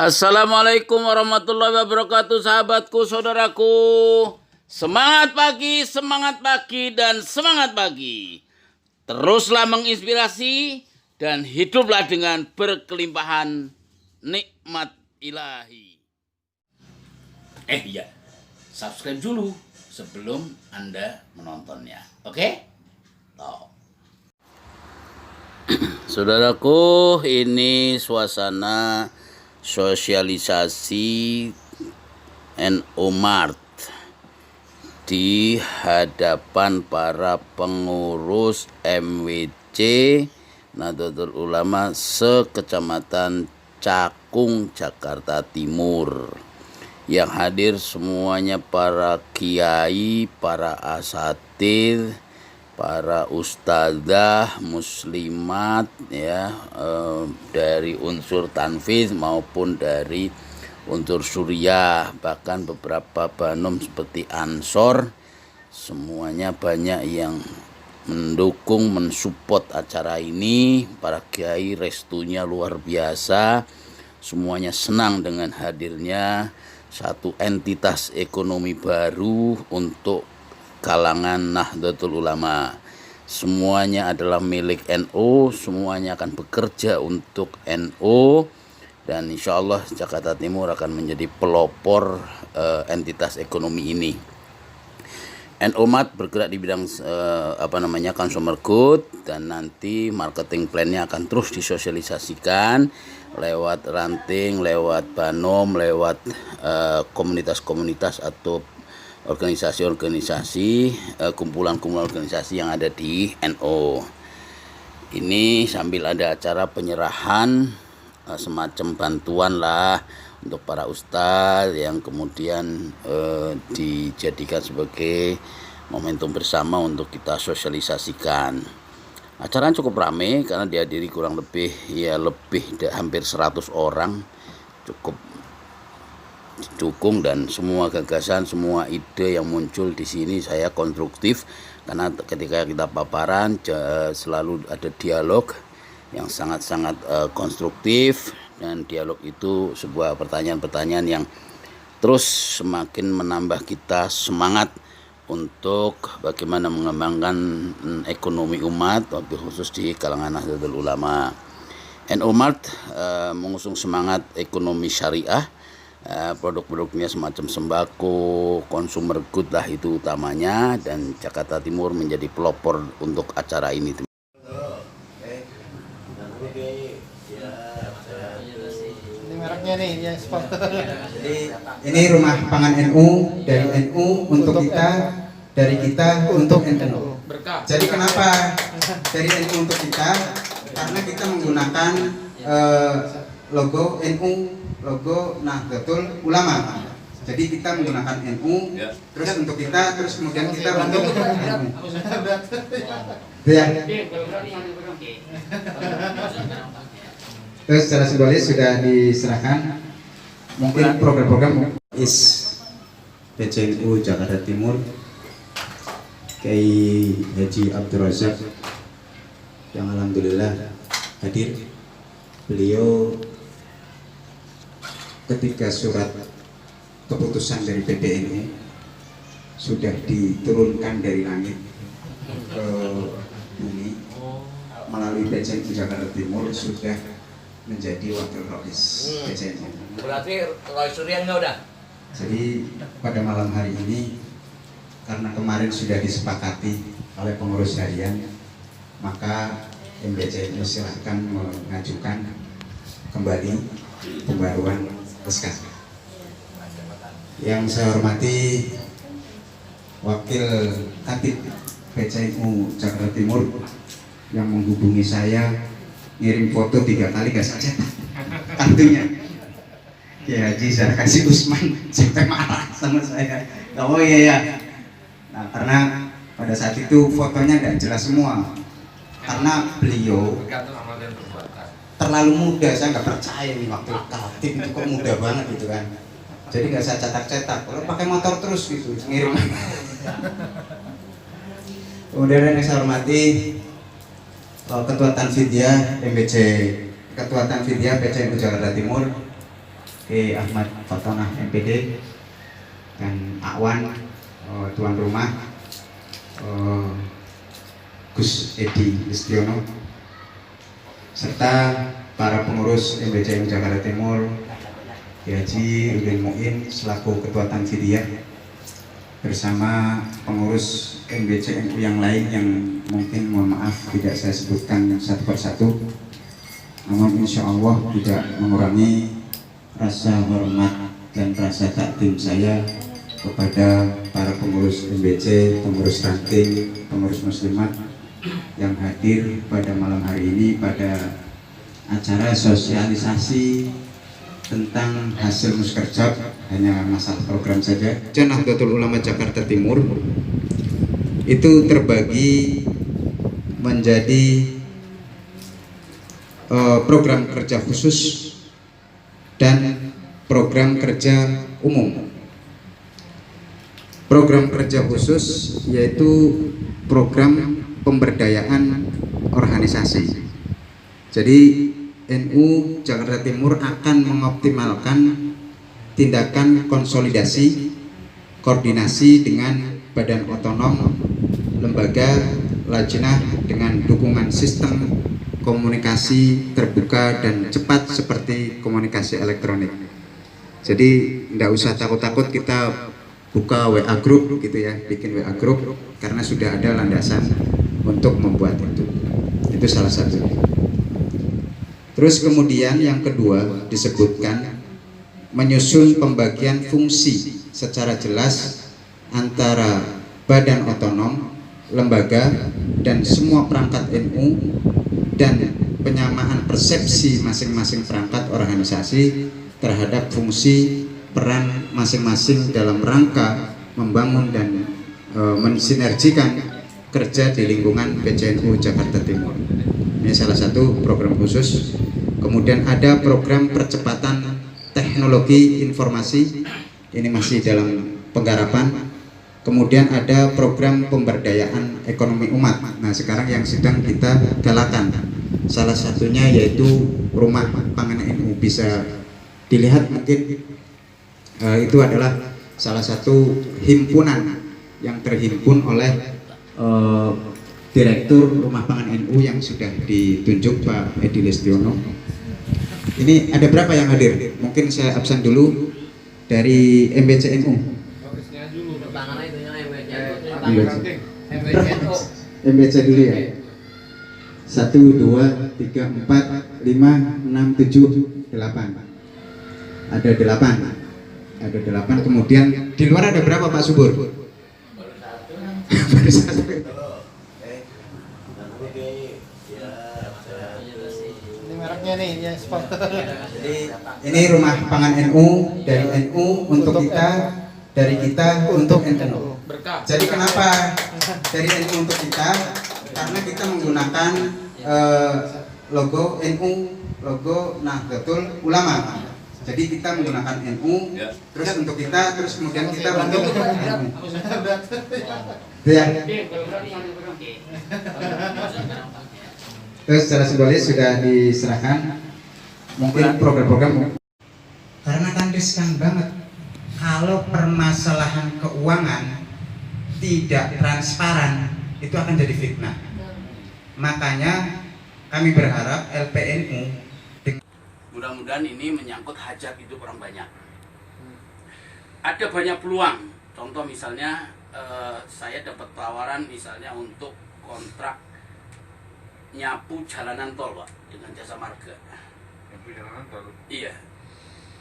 Assalamualaikum warahmatullahi wabarakatuh, sahabatku, saudaraku. Semangat pagi, dan semangat pagi. Teruslah menginspirasi dan hiduplah dengan berkelimpahan nikmat ilahi. Iya, subscribe dulu sebelum Anda menontonnya. Oke? Saudaraku, ini suasana sosialisasi NU Mart di hadapan para pengurus MWC Nahdlatul Ulama sekecamatan Cakung, Jakarta Timur. Yang hadir semuanya para kiai, para asatidz, para ustadzah muslimat ya, dari unsur tanfiz maupun dari unsur suriah, bahkan beberapa banom seperti Ansor, semuanya banyak yang mendukung, mensupport acara ini. Para kiai restunya luar biasa, semuanya senang dengan hadirnya satu entitas ekonomi baru untuk kalangan Nahdlatul Ulama. Semuanya adalah milik NU, semuanya akan bekerja untuk NU, dan insya Allah Jakarta Timur akan menjadi pelopor entitas ekonomi ini. NU Mart bergerak di bidang consumer good, dan nanti marketing plan-nya akan terus disosialisasikan lewat ranting, lewat banom, lewat komunitas-komunitas atau organisasi-organisasi, kumpulan-kumpulan organisasi yang ada di NU. Ini sambil ada acara penyerahan semacam bantuan lah untuk para ustadz yang kemudian dijadikan sebagai momentum bersama untuk kita sosialisasikan. Acara cukup ramai karena dihadiri kurang lebih hampir 100 orang, cukup didukung, dan semua gagasan, semua ide yang muncul di sini saya konstruktif, karena ketika kita paparan selalu ada dialog yang sangat-sangat konstruktif, dan dialog itu sebuah pertanyaan-pertanyaan yang terus semakin menambah kita semangat untuk bagaimana mengembangkan ekonomi umat, wabil khusus di kalangan Nahdlatul Ulama. NU Mart mengusung semangat ekonomi syariah. Produk-produknya semacam sembako, consumer good lah itu utamanya, dan Jakarta Timur menjadi pelopor untuk acara ini. Ini mereknya nih yang sponsor. Jadi ini rumah pangan NU, dari NU untuk kita, dari kita untuk NU. Jadi kenapa dari NU untuk kita? Karena kita menggunakan logo NU, logo Nahdlatul Ulama. Jadi kita menggunakan NU, terus untuk kita, terus kemudian kita untuk NU. Ya. Terus secara simbolis sudah diserahkan. Mungkin program-program PCNU Jakarta Timur, Kiai Haji Abdul Razak yang alhamdulillah hadir. Beliau ketika surat keputusan dari PBNU sudah diturunkan dari langit ke bumi melalui PCNU Jakarta Timur, sudah menjadi wakil rois PCNU. Berarti Roy Surya enggak udah? Jadi pada malam hari ini, karena kemarin sudah disepakati oleh pengurus harian, maka MBCNU silahkan mengajukan kembali pembaruan SK. Yang saya hormati Wakil Katib PCNU Jakarta Timur yang menghubungi saya, ngirim foto 3 kali gak saja kartunya. Kiai Haji saya kasih Usman sampai marah sama saya. Oh iya. Nah, karena pada saat itu fotonya gak jelas semua, karena beliau terlalu muda. Saya nggak percaya nih waktu Katib itu kok muda banget gitu kan. Jadi nggak saya cetak-cetak, kalau pakai motor terus gitu ngirim. Kemudian yang saya hormati Ketua Tanfidiyah MBC, Ketua Tanfidiyah PCNU Jakarta Timur, Ahmad Fatonah MPD, dan Akwan tuan rumah, Gus Edi Listiono, serta para pengurus MBCM Jakarta Timur, Haji Udin Muin selaku Ketua Tanfidiyah, bersama pengurus MBCMU yang lain yang mungkin mohon maaf tidak saya sebutkan satu persatu, namun insya Allah tidak mengurangi rasa hormat dan rasa takdim saya kepada para pengurus MBC, pengurus ranting, pengurus muslimat yang hadir pada malam hari ini pada acara sosialisasi tentang hasil muskerjab, hanya masalah program saja. Nahdlatul Ulama Jakarta Timur itu terbagi menjadi program kerja khusus dan program kerja umum. Program kerja khusus yaitu program pemberdayaan organisasi. Jadi NU Jakarta Timur akan mengoptimalkan tindakan konsolidasi, koordinasi dengan badan otonom, lembaga, lajnah dengan dukungan sistem komunikasi terbuka dan cepat seperti komunikasi elektronik. Jadi tidak usah takut-takut kita buka WA group gitu ya, bikin WA group, karena sudah ada landasan untuk membuat itu. Itu salah satu. Terus kemudian yang kedua disebutkan menyusun pembagian fungsi secara jelas antara badan otonom, lembaga, dan semua perangkat NU, dan penyamaan persepsi masing-masing perangkat organisasi terhadap fungsi peran masing-masing dalam rangka membangun dan mensinergikan kerja di lingkungan PCNU Jakarta Timur. Ini salah satu program khusus. Kemudian ada program percepatan teknologi informasi, ini masih dalam penggarapan. Kemudian ada program pemberdayaan ekonomi umat. Nah sekarang yang sedang kita galakan, salah satunya yaitu Rumah Pangan NU. Bisa dilihat mungkin itu adalah salah satu himpunan yang terhimpun oleh Direktur Rumah Pangan NU yang sudah ditunjuk Pak Edi Listiono. Ini ada berapa yang hadir? Mungkin saya absen dulu dari MBCNU. MBC dulu ya. 1, 2, 3, 4, 5, 6, 7, 8. Ada 8. Ada 8. Kemudian di luar ada berapa Pak Subur? Baru satu. Ini mereknya nih yang sponsor. Jadi ini Rumah Pangan NU, dari NU untuk kita, dari kita untuk NU. Jadi kenapa dari NU untuk kita? Karena kita menggunakan logo NU, logo Nahdlatul Ulama. Jadi kita menggunakan NU, terus untuk kita, terus kemudian kita untuk NU. Ya. Terus secara simbolis sudah diserahkan. Mungkin program-program. Karena kan riskan banget kalau permasalahan keuangan tidak transparan, itu akan jadi fitnah. Makanya kami berharap LPNU mudah-mudahan ini menyangkut hajat hidup orang banyak. Ada banyak peluang. Contoh misalnya saya dapat tawaran misalnya untuk kontrak nyapu jalanan tol Pak dengan Jasa Marga. Nyapu jalanan tol? Iya.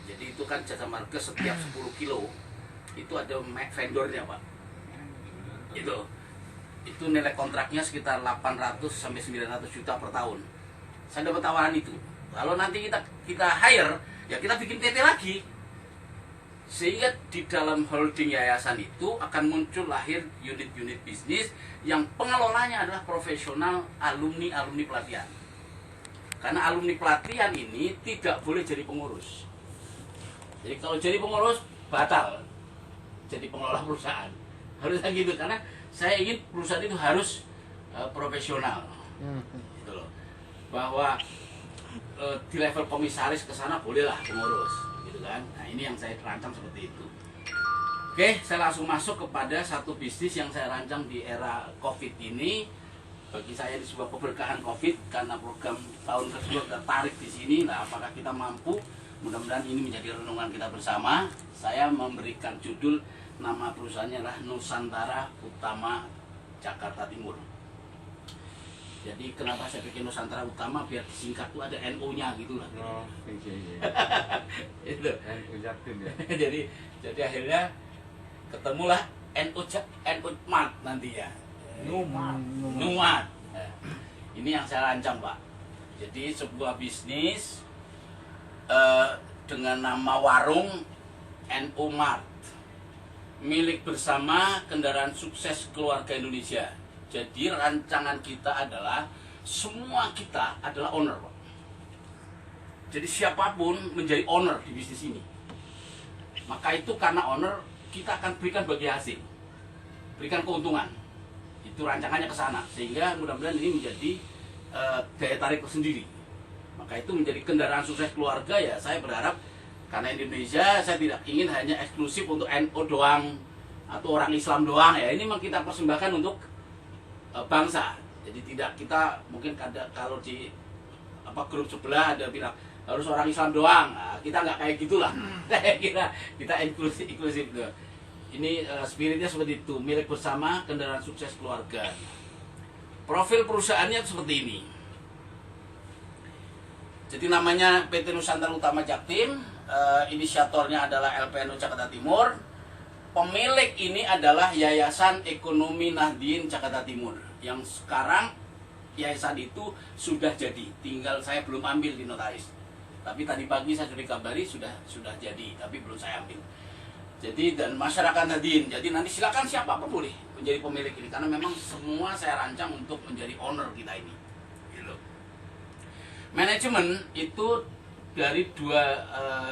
Jadi itu kan Jasa Marga setiap 10 kilo itu ada vendornya Pak. Itu nilai kontraknya sekitar 800 sampai 900 juta per tahun. Saya dapat tawaran itu. Kalau nanti kita hire, ya kita bikin PT lagi. Sehingga di dalam holding yayasan itu akan muncul lahir unit-unit bisnis yang pengelolanya adalah profesional alumni-alumni pelatihan. Karena alumni pelatihan ini tidak boleh jadi pengurus. Jadi kalau jadi pengurus batal jadi pengelola perusahaan. Harusnya gitu, karena saya ingin perusahaan itu harus profesional. Gitu loh. Bahwa di level komisaris ke sana bolehlah pengurus. gitu kan. Nah ini yang saya rancang seperti itu. Oke, saya langsung masuk kepada satu bisnis yang saya rancang di era COVID ini. Bagi saya ini sebuah keberkahan COVID karena program tahun kedua tertarik di sini. Nah, apakah kita mampu? Mudah-mudahan ini menjadi renungan kita bersama. Saya memberikan judul, nama perusahaannya adalah Nusantara Utama Jakarta Timur. Jadi kenapa saya bikin Nusantara Utama, biar disingkat tuh ada NO-nya gitu lah. Oh, iya. Itu. NU Jaktim ya. jadi akhirnya ketemulah NU Mart nanti ya. Numat. Ini yang saya rancang, Pak. Jadi sebuah bisnis dengan nama warung NU Mart, milik bersama kendaraan sukses keluarga Indonesia. Jadi rancangan kita adalah semua kita adalah owner, Pak. Jadi siapapun menjadi owner di bisnis ini. Maka itu karena owner kita akan berikan bagi hasil, berikan keuntungan. Itu rancangannya ke sana, sehingga mudah-mudahan ini menjadi daya tarik tersendiri. Maka itu menjadi kendaraan sukses keluarga ya. Saya berharap karena Indonesia, saya tidak ingin hanya eksklusif untuk NU doang atau orang Islam doang ya. Ini memang kita persembahkan untuk bangsa. Jadi tidak kita mungkin kalau di grup sebelah ada bilang harus orang Islam doang. Nah, kita nggak kayak gitulah. kita inklusif tuh. Ini spiritnya seperti itu, milik bersama kendaraan sukses keluarga. Profil perusahaannya seperti ini. Jadi namanya PT Nusantara Utama Jaktim, inisiatornya adalah LPNU Jakarta Timur. Pemilik ini adalah Yayasan Ekonomi Nahdien Jakarta Timur, yang sekarang yayasan itu sudah jadi, tinggal saya belum ambil di notaris. Tapi tadi pagi saya sudah dikabari sudah jadi, tapi belum saya ambil. Jadi dan masyarakat Nahdien, jadi nanti silakan siapapun boleh menjadi pemilik ini, karena memang semua saya rancang untuk menjadi owner kita ini. Gitu. Manajemen itu dari dua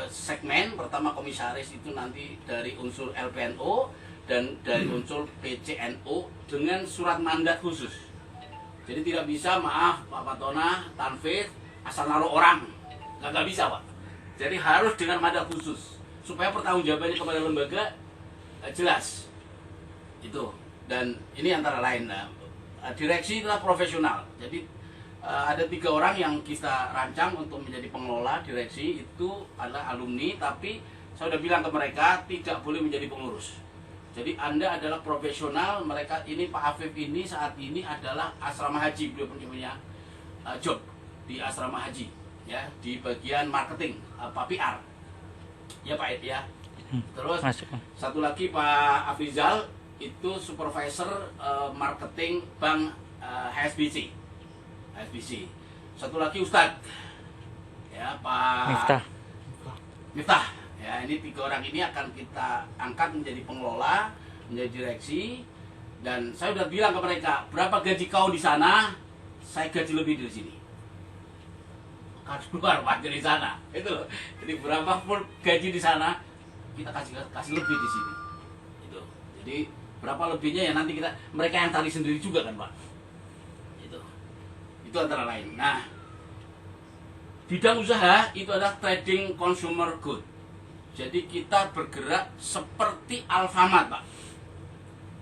segmen. Pertama komisaris itu nanti dari unsur LPNO dan dari unsur PCNO dengan surat mandat khusus. Jadi tidak bisa, maaf Pak Patona, Tanfid, asal naruh orang, nggak bisa Pak. Jadi harus dengan mandat khusus, supaya pertanggungjawabannya kepada lembaga jelas. Itu. Dan ini antara lain. Nah, direksi adalah profesional. Jadi ada 3 orang yang kita rancang untuk menjadi pengelola direksi, itu adalah alumni, tapi saya sudah bilang ke mereka tidak boleh menjadi pengurus. Jadi Anda adalah profesional. Mereka ini, Pak Afif ini saat ini adalah asrama haji, beliau punya job di asrama haji ya, di bagian marketing, PR. Ya Pak Ed ya. Terus satu lagi Pak Afrizal itu supervisor marketing bank HSBC. Satu lagi Ustadz ya, Pak Miftah. Ya, ini 3 orang ini akan kita angkat menjadi pengelola, menjadi direksi. Dan saya sudah bilang ke mereka, berapa gaji kau di sana, saya gaji lebih dari sini. Harus keluar Pak dari sana. Itu loh. Jadi berapapun gaji di sana, kita kasih lebih di sini. Itu. Jadi berapa lebihnya ya nanti mereka yang cari sendiri juga kan Pak. Itu antara lain. Nah, bidang usaha itu adalah trading consumer good. Jadi kita bergerak seperti Alfamart Pak.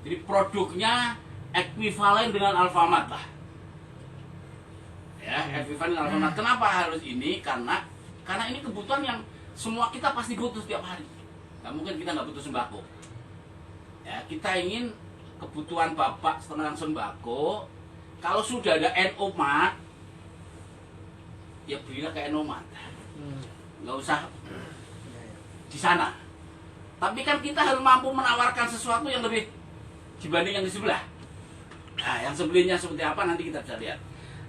Jadi produknya ekuivalen dengan Alfamart lah. Ya, ekuivalen dengan Alfamart. Kenapa harus ini? Karena ini kebutuhan yang semua kita pasti butuh setiap hari. Nggak mungkin kita nggak butuh sembako. Ya, kita ingin kebutuhan Bapak tentang sembako. Kalau sudah ada NU Mart, ya berilah ke NU Mart. Nggak usah di sana. Tapi kan kita harus mampu menawarkan sesuatu yang lebih dibanding yang di sebelah. Nah, yang sebelahnya seperti apa nanti kita bisa lihat.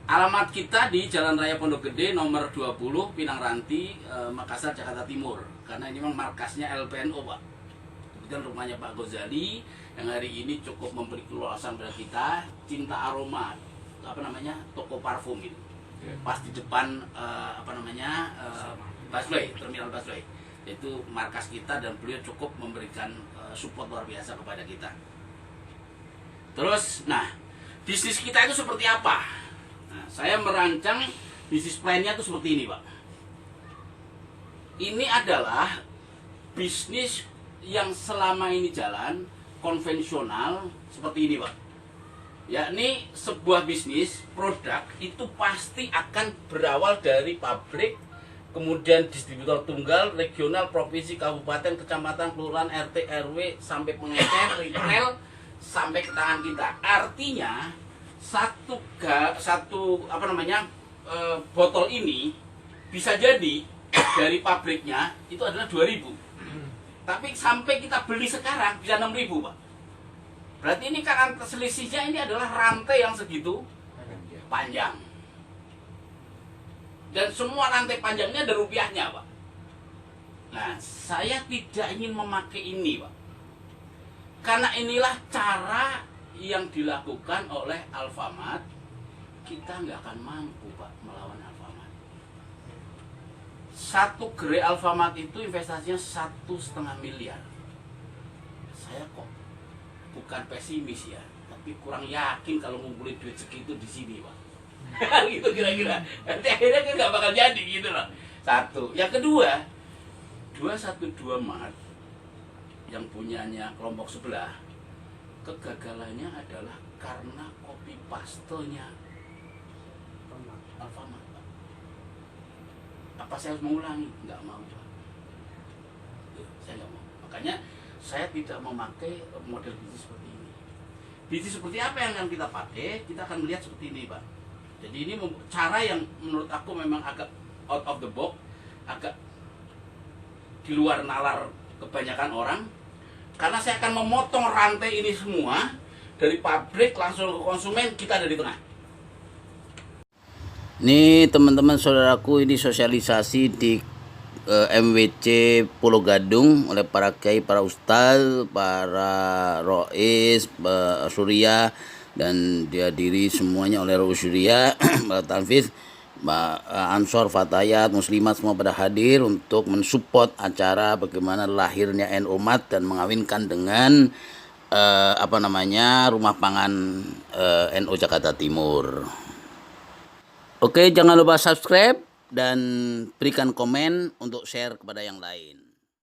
Alamat kita di Jalan Raya Pondok Gede nomor 20 Pinang Ranti, Makassar, Jakarta Timur. Karena ini memang markasnya LPNO Pak. Kemudian rumahnya Pak Ghazali yang hari ini cukup memberi keluasan pada kita, Cinta Aroma, toko parfum itu. Pas di depan busway, terminal busway. Itu markas kita dan beliau cukup memberikan support luar biasa kepada kita. Terus, nah, bisnis kita itu seperti apa? Nah, saya merancang bisnis plan-nya itu seperti ini, Pak. ini adalah bisnis yang selama ini jalan konvensional seperti ini, Pak. Yakni sebuah bisnis produk itu pasti akan berawal dari pabrik, kemudian distributor tunggal, regional, provinsi, kabupaten, kecamatan, kelurahan, RT, RW, sampai pengecer, retail, sampai ke tangan kita. Artinya botol ini bisa jadi dari pabriknya itu adalah 2.000. Tapi sampai kita beli sekarang bisa 6.000, Pak. Berarti ini kan selisihnya ini adalah rantai yang segitu panjang. Dan semua rantai panjangnya ada rupiahnya, Pak. Nah, saya tidak ingin memakai ini, Pak. Karena inilah cara yang dilakukan oleh Alfamart. Kita nggak akan mampu, Pak, melawan Alfamart. Satu gerai Alfamart itu investasinya 1,5 miliar. Saya kok bukan pesimis ya, tapi kurang yakin kalau ngumpulin duit segitu di sini, Pak. Gitu kira-kira. Nanti akhirnya kan nggak bakal jadi gitu loh. Satu. Yang kedua, 212 Mart yang punyanya kelompok sebelah, kegagalannya adalah karena copy pastenya Alfamart, Pak. Apa saya harus mengulangi? Nggak mau, Pak. Saya nggak mau. Makanya saya tidak memakai model bisnis seperti ini. Bisnis seperti apa yang kita pakai? Kita akan melihat seperti ini, Pak. Jadi ini cara yang menurut aku memang agak out of the box, agak di luar nalar kebanyakan orang. Karena saya akan memotong rantai ini semua dari pabrik langsung ke konsumen, kita ada di tengah. Ini teman-teman saudaraku, ini sosialisasi di MWC Pulau Gadung oleh para kiai, para ustaz, para rois, Surya, dan dihadiri semuanya oleh Rois Surya, Mbak Tanfiz, Mbak Ansor, Fatayat, Muslimat, semua pada hadir untuk mensupport acara bagaimana lahirnya NU Mat dan mengawinkan dengan rumah pangan NU Jakarta Timur. Oke, jangan lupa subscribe dan berikan komen untuk share kepada yang lain.